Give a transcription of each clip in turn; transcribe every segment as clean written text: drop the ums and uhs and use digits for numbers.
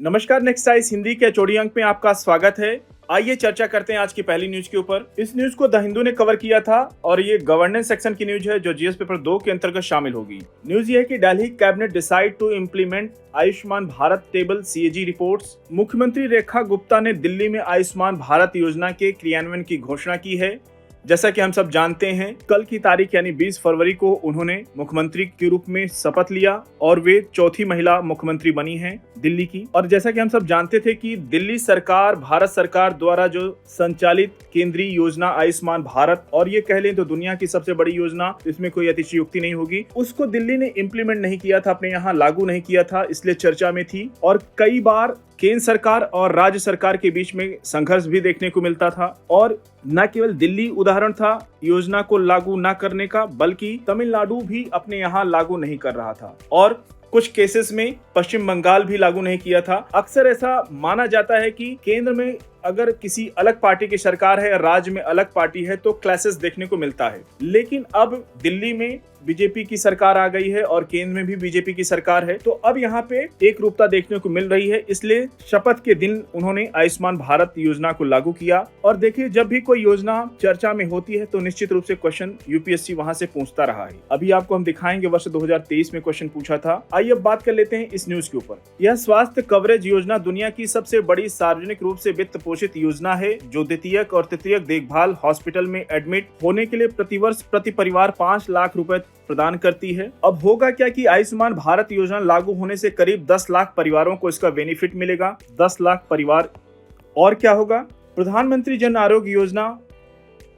नमस्कार, next ice Hindi के चौड़ी अंक में आपका स्वागत है। आइए चर्चा करते हैं आज की पहली न्यूज के ऊपर। इस न्यूज को द हिंदू ने कवर किया था और ये गवर्नेंस सेक्शन की न्यूज है जो जीएस पेपर 2 के अंतर्गत शामिल होगी। न्यूज ये है कि Delhi cabinet decide to implement Ayushman Bharat table CAG reports. मुख्यमंत्री रेखा गुप्ता ने दिल्ली में आयुष्मान भारत योजना के क्रियान्वयन की घोषणा की है। जैसा कि हम सब जानते हैं, कल की तारीख यानी 20 फरवरी को उन्होंने मुख्यमंत्री के रूप में शपथ लिया और वे चौथी महिला मुख्यमंत्री बनी हैं दिल्ली की। और जैसा कि हम सब जानते थे कि दिल्ली सरकार, भारत सरकार द्वारा जो संचालित केंद्रीय योजना आयुष्मान भारत, और ये कह लें तो दुनिया की सबसे बड़ी योजना, इसमें कोई अतिशयोक्ति नहीं होगी, उसको दिल्ली ने इम्प्लीमेंट नहीं किया था, अपने यहाँ लागू नहीं किया था, इसलिए चर्चा में थी। और कई बार केंद्र सरकार और राज्य सरकार के बीच में संघर्ष भी देखने को मिलता था। और न केवल दिल्ली उदाहरण था योजना को लागू न करने का, बल्कि तमिलनाडु भी अपने यहाँ लागू नहीं कर रहा था और कुछ केसेस में पश्चिम बंगाल भी लागू नहीं किया था। अक्सर ऐसा माना जाता है कि केंद्र में अगर किसी अलग पार्टी की सरकार है, राज्य में अलग पार्टी है, तो क्लैशेस देखने को मिलता है। लेकिन अब दिल्ली में बीजेपी की सरकार आ गई है और केंद्र में भी बीजेपी की सरकार है, तो अब यहाँ पे एक रूपता देखने को मिल रही है। इसलिए शपथ के दिन उन्होंने आयुष्मान भारत योजना को लागू किया। और देखिए, जब भी कोई योजना चर्चा में होती है तो निश्चित रूप से क्वेश्चन यूपीएससी वहां से पूछता रहा है। अभी आपको हम दिखाएंगे वर्ष 2023 में क्वेश्चन पूछा था। आइए अब बात कर लेते हैं इस न्यूज के ऊपर। यह स्वास्थ्य कवरेज योजना दुनिया की सबसे बड़ी सार्वजनिक रूप से वित्त पोषित योजना है जो द्वितीयक और तृतीयक देखभाल हॉस्पिटल में एडमिट होने के लिए प्रतिवर्ष प्रति परिवार 5 लाख रुपए प्रदान करती है। अब होगा क्या कि आयुष्मान भारत योजना लागू होने से करीब 10 लाख परिवारों को इसका बेनिफिट मिलेगा। 10 लाख परिवार। और क्या होगा, प्रधानमंत्री जन आरोग्य योजना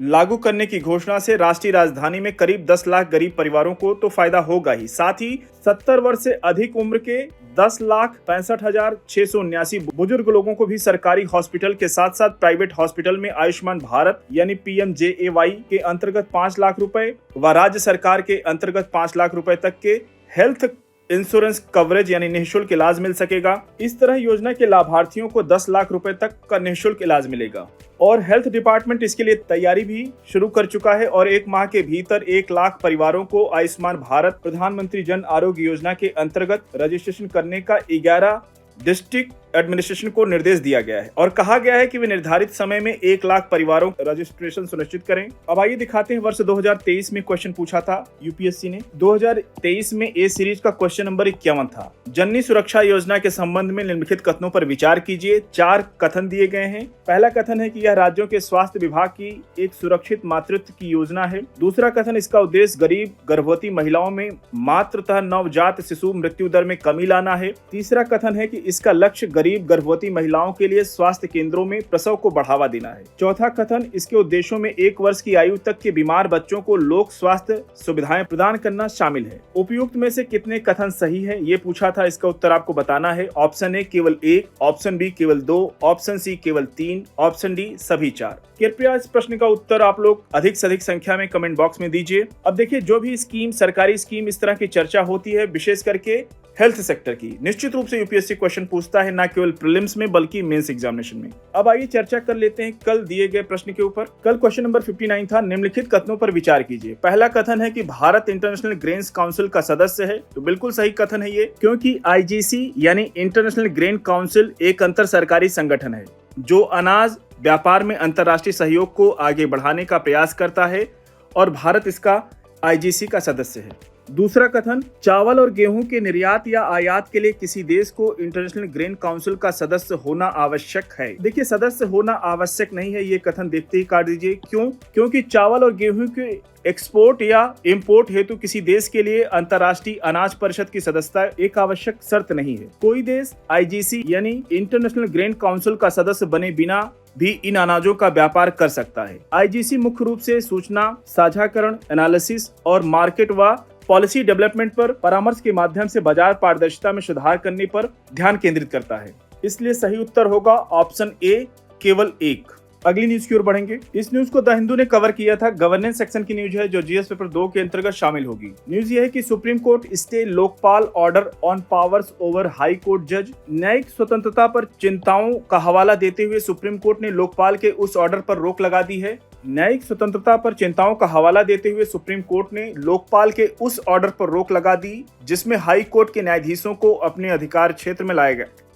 लागू करने की घोषणा से राष्ट्रीय राजधानी में करीब 10 लाख गरीब परिवारों को तो फायदा होगा ही, साथ ही 70 वर्ष से अधिक उम्र के 10,65,679 बुजुर्ग लोगों को भी सरकारी हॉस्पिटल के साथ साथ प्राइवेट हॉस्पिटल में आयुष्मान भारत यानी PMJAY के अंतर्गत 5 लाख रुपए व राज्य सरकार के अंतर्गत 5 लाख रुपए तक के हेल्थ इंश्योरेंस कवरेज यानी निःशुल्क इलाज मिल सकेगा। इस तरह योजना के लाभार्थियों को 10 लाख रुपए तक का निःशुल्क इलाज मिलेगा। और हेल्थ डिपार्टमेंट इसके लिए तैयारी भी शुरू कर चुका है और 1 माह के भीतर 1 लाख परिवारों को आयुष्मान भारत प्रधानमंत्री जन आरोग्य योजना के अंतर्गत रजिस्ट्रेशन करने का 11 डिस्ट्रिक्ट एडमिनिस्ट्रेशन को निर्देश दिया गया है और कहा गया है कि वे निर्धारित समय में 1 लाख परिवारों रजिस्ट्रेशन सुनिश्चित करें। अब आइए दिखाते हैं वर्ष 2023 में क्वेश्चन पूछा था यूपीएससी ने। 2023 में ए सीरीज का क्वेश्चन नंबर 51 था। जननी सुरक्षा योजना के संबंध में निम्नलिखित कथनों पर विचार कीजिए। 4 कथन दिए गए हैं। पहला कथन है कि यह राज्यों के स्वास्थ्य विभाग की एक सुरक्षित मातृत्व की योजना है। दूसरा कथन, इसका उद्देश्य गरीब गर्भवती महिलाओं में मातृतः नवजात शिशु मृत्यु दर में कमी लाना है। तीसरा कथन है कि इसका लक्ष्य गरीब गर्भवती महिलाओं के लिए स्वास्थ्य केंद्रों में प्रसव को बढ़ावा देना है। चौथा कथन, इसके उद्देश्यों में 1 वर्ष की आयु तक के बीमार बच्चों को लोक स्वास्थ्य सुविधाएं प्रदान करना शामिल है। उपयुक्त में से कितने कथन सही है ये पूछा था, इसका उत्तर आपको बताना है। ऑप्शन ए केवल 1, ऑप्शन बी केवल 2, ऑप्शन सी केवल 3, ऑप्शन डी सभी 4। कृपया इस प्रश्न का उत्तर आप लोग अधिक से अधिक संख्या में कमेंट बॉक्स में दीजिए। अब देखिए, जो भी स्कीम, सरकारी स्कीम इस तरह की चर्चा होती है, विशेष करके हेल्थ सेक्टर की, निश्चित रूप से यूपीएससी क्वेश्चन पूछता है, न केवल प्रीलिम्स में बल्कि मेंस एग्जामिनेशन में। अब आइए चर्चा कर लेते हैं कल दिए गए प्रश्न के ऊपर। कल क्वेश्चन नंबर 59 था। निम्नलिखित कथनों पर विचार कीजिए। पहला कथन है कि भारत इंटरनेशनल ग्रेन्स काउंसिल का सदस्य है, तो बिल्कुल सही कथन है ये, क्योंकि IGC यानी इंटरनेशनल ग्रेन काउंसिल एक अंतर सरकारी संगठन है जो अनाज व्यापार में अंतर्राष्ट्रीय सहयोग को आगे बढ़ाने का प्रयास करता है और भारत इसका IGC का सदस्य है। दूसरा कथन, चावल और गेहूं के निर्यात या आयात के लिए किसी देश को इंटरनेशनल ग्रेन काउंसिल का सदस्य होना आवश्यक है। देखिए, सदस्य होना आवश्यक नहीं है, ये कथन देखते ही काट दीजिए। क्यों? क्योंकि चावल और गेहूं के एक्सपोर्ट या इंपोर्ट हेतु किसी देश के लिए अंतर्राष्ट्रीय अनाज परिषद की सदस्यता एक आवश्यक शर्त नहीं है। कोई देश IGC यानी इंटरनेशनल ग्रेन काउंसिल का सदस्य बने बिना भी इन अनाजों का व्यापार कर सकता है। IGC मुख्य रूप से सूचना साझाकरण, एनालिसिस और मार्केट व पॉलिसी डेवलपमेंट पर परामर्श के माध्यम से बाजार पारदर्शिता में सुधार करने पर ध्यान केंद्रित करता है। इसलिए सही उत्तर होगा ऑप्शन ए केवल 1। अगली न्यूज की ओर बढ़ेंगे। इस न्यूज को द हिंदू ने कवर किया था। गवर्नेंस सेक्शन की न्यूज है जो जीएस पेपर 2 के अंतर्गत शामिल होगी। न्यूज ये है कि supreme court stay Lokpal order on powers over high court जज। न्यायिक स्वतंत्रता पर चिंताओं का हवाला देते हुए सुप्रीम कोर्ट ने लोकपाल के उस ऑर्डर पर रोक लगा दी है। न्यायिक स्वतंत्रता पर चिंताओं का हवाला देते हुए सुप्रीम कोर्ट ने लोकपाल के उस ऑर्डर पर रोक लगा दी जिसमें हाई कोर्ट के न्यायाधीशों को अपने अधिकार क्षेत्र में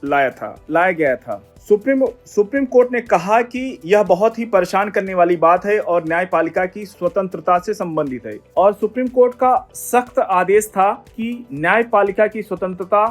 लाया गया था। सुप्रीम कोर्ट ने कहा कि यह बहुत ही परेशान करने वाली बात है और न्यायपालिका की स्वतंत्रता से संबंधित है, और सुप्रीम कोर्ट का सख्त आदेश था कि न्यायपालिका की स्वतंत्रता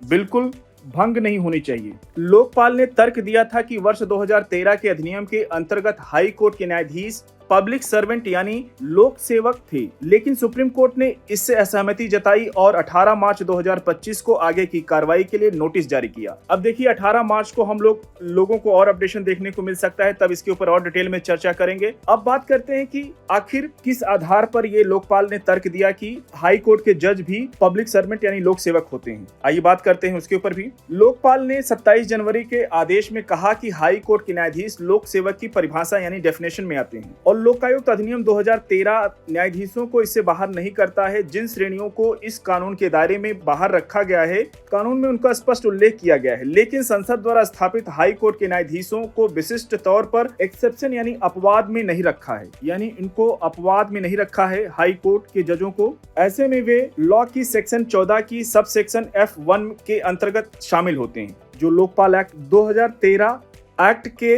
बिल्कुल भंग नहीं होनी चाहिए। लोकपाल ने तर्क दिया था कि वर्ष 2013 के अधिनियम के अंतर्गत हाई कोर्ट के न्यायाधीश पब्लिक सर्वेंट यानी लोक सेवक थे, लेकिन सुप्रीम कोर्ट ने इससे असहमति जताई और 18 मार्च 2025 को आगे की कार्रवाई के लिए नोटिस जारी किया। अब देखिए 18 मार्च को हम लोगों को और अपडेशन देखने को मिल सकता है, तब इसके ऊपर और डिटेल में चर्चा करेंगे। अब बात करते हैं कि आखिर किस आधार पर ये लोकपाल ने तर्क दिया कि हाई कोर्ट के जज भी पब्लिक सर्वेंट यानी लोक सेवक होते हैं। आइए बात करते हैं उसके ऊपर भी। लोकपाल ने 27 जनवरी के आदेश में कहा कि हाई कोर्ट के न्यायाधीश लोक सेवक की परिभाषा यानी डेफिनेशन में आते हैं, और लोकायुक्त अधिनियम 2013 न्यायाधीशों को इससे बाहर नहीं करता है। जिन श्रेणियों को इस कानून के दायरे में बाहर रखा गया है, कानून में उनका स्पष्ट उल्लेख किया गया है, लेकिन संसद द्वारा स्थापित हाई कोर्ट के न्यायाधीशों को विशिष्ट तौर पर एक्सेप्शन यानी अपवाद में नहीं रखा है, यानी इनको अपवाद में नहीं रखा है हाई कोर्ट के जजों को। ऐसे में वे लॉ की सेक्शन 14 की सब सेक्शन F1 के अंतर्गत शामिल होते हैं। जो लोकपाल एक्ट 2013 एक्ट के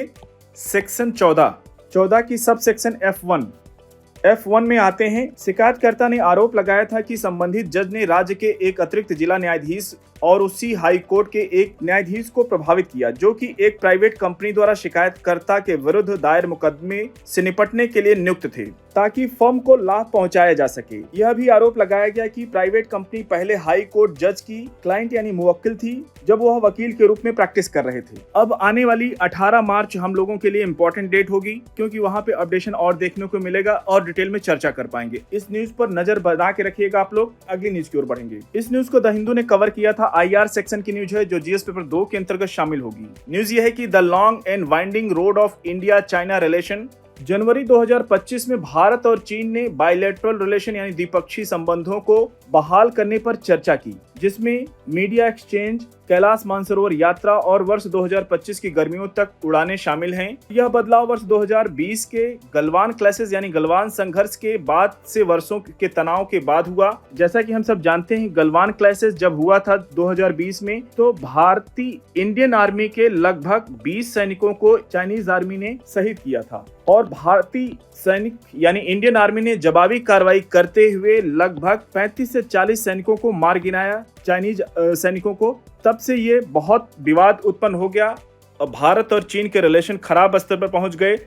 सेक्शन 14 की सब सेक्शन F1 में आते हैं। शिकायतकर्ता ने आरोप लगाया था कि संबंधित जज ने राज्य के एक अतिरिक्त जिला न्यायाधीश और उसी हाई कोर्ट के एक न्यायाधीश को प्रभावित किया, जो कि एक प्राइवेट कंपनी द्वारा शिकायतकर्ता के विरुद्ध दायर मुकदमे से निपटने के लिए नियुक्त थे, ताकि फर्म को लाभ पहुंचाया जा सके। यह भी आरोप लगाया गया कि प्राइवेट कंपनी पहले हाई कोर्ट जज की क्लाइंट यानी मुवक्किल थी, जब वह वकील के रूप में प्रैक्टिस कर रहे थे। अब आने वाली 18 मार्च हम लोगों के लिए इंपॉर्टेंट डेट होगी, क्योंकि वहां पे अपडेशन और देखने को मिलेगा और डिटेल में चर्चा कर पाएंगे। इस न्यूज पर नजर बना के रखिएगा आप लोग। अगली न्यूज की ओर बढ़ेंगे। इस न्यूज को द हिंदू ने कवर किया था। IR सेक्शन की न्यूज है, जो GS पेपर 2 के अंतर्गत शामिल होगी। न्यूज यह है कि the long and winding road of India China relation. जनवरी 2025 में भारत और चीन ने बायलैटरल रिलेशन यानी द्विपक्षीय संबंधों को बहाल करने पर चर्चा की, जिसमें मीडिया एक्सचेंज, कैलाश मानसरोवर यात्रा और वर्ष 2025 की गर्मियों तक उड़ानें शामिल हैं। यह बदलाव वर्ष 2020 के गलवान क्लैशेस यानी गलवान संघर्ष के बाद से वर्षों के तनाव के बाद हुआ। जैसा कि हम सब जानते हैं, गलवान क्लैशेस जब हुआ था 2020 में, तो भारतीय इंडियन आर्मी के लगभग 20 सैनिकों को चाइनीज आर्मी ने शहीद किया था, और भारतीय सैनिक यानी इंडियन आर्मी ने जवाबी कार्रवाई करते हुए लगभग 35 से 40 सैनिकों को मार गिराया, चाइनीज सैनिकों को। तब से ये बहुत विवाद उत्पन्न हो गया और भारत और चीन के रिलेशन खराब स्तर पर पहुंच गए।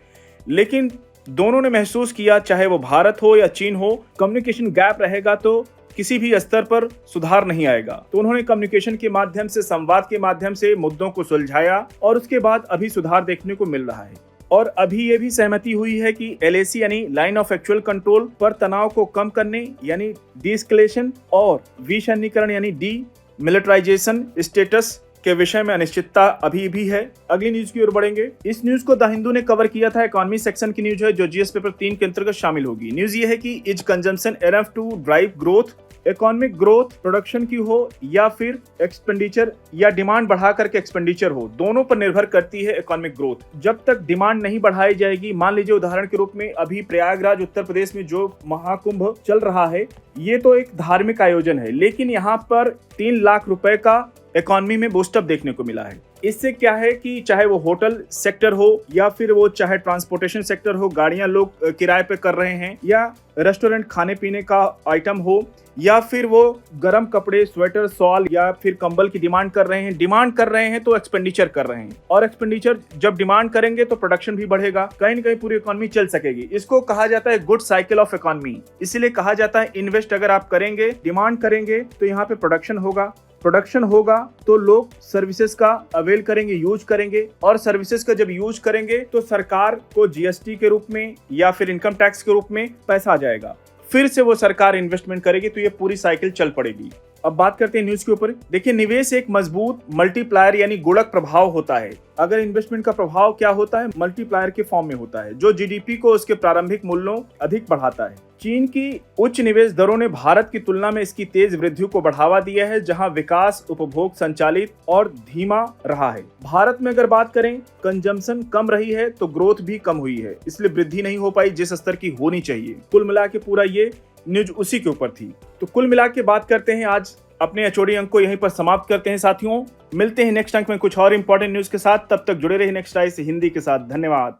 लेकिन दोनों ने महसूस किया, चाहे वो भारत हो या चीन हो, कम्युनिकेशन गैप रहेगा तो किसी भी स्तर पर सुधार नहीं आएगा। तो उन्होंने कम्युनिकेशन के माध्यम से, संवाद के माध्यम से मुद्दों को सुलझाया, और उसके बाद अभी सुधार देखने को मिल रहा है। और अभी ये भी सहमति हुई है कि LAC यानी लाइन ऑफ एक्चुअल कंट्रोल पर तनाव को कम करने यानी डीएस्केलेशन और विसैन्यीकरण यानी डी मिलिटराइजेशन स्टेटस के विषय में अनिश्चितता अभी भी है। अगली न्यूज की ओर बढ़ेंगे। इस न्यूज को द हिंदू ने कवर किया था। इकोनॉमी सेक्शन की न्यूज है, जो GS पेपर 3 के अंतर्गत शामिल होगी। न्यूज ये है कि is consumption enough to drive growth. Economic growth production की हो या फिर एक्सपेंडिचर या डिमांड बढ़ा करके एक्सपेंडिचर हो, दोनों पर निर्भर करती है इकोनॉमिक ग्रोथ। जब तक डिमांड नहीं बढ़ाई जाएगी, मान लीजिए उदाहरण के रूप में अभी प्रयागराज उत्तर प्रदेश में जो महाकुंभ चल रहा है, ये तो एक धार्मिक आयोजन है, लेकिन यहाँ पर 3 लाख रुपए का इकोनॉमी में बूस्टअप देखने को मिला है। इससे क्या है कि चाहे वो होटल सेक्टर हो या फिर वो चाहे ट्रांसपोर्टेशन सेक्टर हो, गाड़ियां लोग किराए पे कर रहे हैं, या रेस्टोरेंट खाने पीने का आइटम हो, या फिर वो गर्म कपड़े, स्वेटर, शॉल या फिर कंबल की डिमांड कर रहे हैं तो एक्सपेंडिचर कर रहे हैं, और एक्सपेंडिचर जब डिमांड करेंगे तो प्रोडक्शन भी बढ़ेगा, कहीं न कहीं पूरी इकोनॉमी चल सकेगी। इसको कहा जाता है गुड साइकिल ऑफ इकोनॉमी। इसीलिए कहा जाता है इन्वेस्ट अगर आप करेंगे, डिमांड करेंगे, तो यहाँ पे प्रोडक्शन होगा तो लोग सर्विसेज का अवेल करेंगे, यूज करेंगे, और सर्विसेज का जब यूज करेंगे तो सरकार को GST के रूप में या फिर इनकम टैक्स के रूप में पैसा आ जाएगा, फिर से वो सरकार इन्वेस्टमेंट करेगी, तो ये पूरी साइकिल चल पड़ेगी। अब बात करते हैं न्यूज के ऊपर। देखिए, निवेश एक मजबूत मल्टीप्लायर यानी गुणक प्रभाव होता है। अगर इन्वेस्टमेंट का प्रभाव क्या होता है, मल्टीप्लायर के फॉर्म में होता है, जो GDP को उसके प्रारंभिक मूल्यों अधिक बढ़ाता है। चीन की उच्च निवेश दरों ने भारत की तुलना में इसकी तेज वृद्धि को बढ़ावा दिया है, जहां विकास उपभोग संचालित और धीमा रहा है। भारत में अगर बात करें, कंजम्पशन कम रही है तो ग्रोथ भी कम हुई है, इसलिए वृद्धि नहीं हो पाई जिस स्तर की होनी चाहिए। कुल मिला के पूरा ये न्यूज उसी के ऊपर थी। तो कुल मिला के बात करते हैं आज अपने एचओडी अंक को यहीं पर समाप्त करते हैं साथियों। मिलते हैं नेक्स्ट अंक में कुछ और इंपॉर्टेंट न्यूज के साथ। तब तक जुड़े रहिए नेक्स्ट आई से हिंदी के साथ। धन्यवाद।